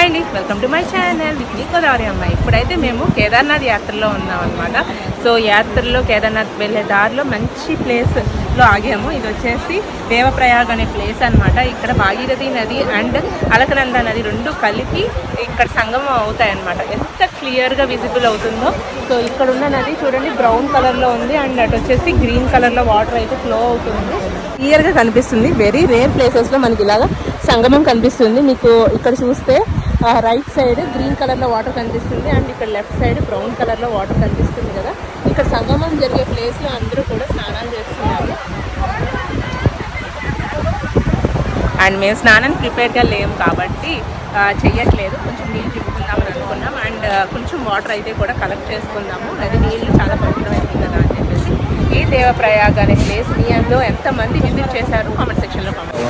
Hi అండి, welcome to my channel with me Godavari అమ్మాయి. ఇప్పుడైతే మేము కేదార్నాథ్ యాత్రలో ఉన్నాం అనమాట. సో యాత్రలో కేదార్నాథ్ వెళ్ళే దారిలో మంచి ప్లేస్లో ఆగాము. ఇది వచ్చేసి దేవప్రయాగ్ అనే ప్లేస్ అనమాట. ఇక్కడ భాగీరథి నది అండ్ అలకనంద నది రెండు కలిపి ఇక్కడ సంగమం అవుతాయి అనమాట. ఎంత క్లియర్గా విజిబుల్ అవుతుందో. సో ఇక్కడ ఉన్న నది చూడండి బ్రౌన్ కలర్లో ఉంది అండ్ అటు వచ్చేసి గ్రీన్ కలర్లో వాటర్ అయితే ఫ్లో అవుతుంది. క్లియర్గా కనిపిస్తుంది. వెరీ రేర్ ప్లేసెస్లో మనకి ఇలాగా సంగమం కనిపిస్తుంది. మీకు ఇక్కడ చూస్తే రైట్ సైడ్ గ్రీన్ కలర్లో వాటర్ కనిపిస్తుంది అండ్ ఇక్కడ లెఫ్ట్ సైడ్ బ్రౌన్ కలర్లో వాటర్ కనిపిస్తుంది కదా. ఇక్కడ సంగమం జరిగే ప్లేస్లో అందరూ కూడా స్నానాలు చేస్తున్నారు. అండ్ మేము స్నానానికి ప్రిపేర్గా లేము కాబట్టి చెయ్యట్లేదు. కొంచెం నీళ్ళు తిప్పుకుందామని అనుకున్నాం అండ్ కొంచెం వాటర్ అయితే కూడా కలెక్ట్ చేసుకుందాము. అది నీళ్ళు చాలా పవిత్రమైంది కదా అని చెప్పేసి. ఈ దేవప్రయాగ్ అనే ప్లేస్ మీ అందులో ఎంతమంది విజిట్ చేశారు కామెంట్ సెక్షన్లో కామెంట్.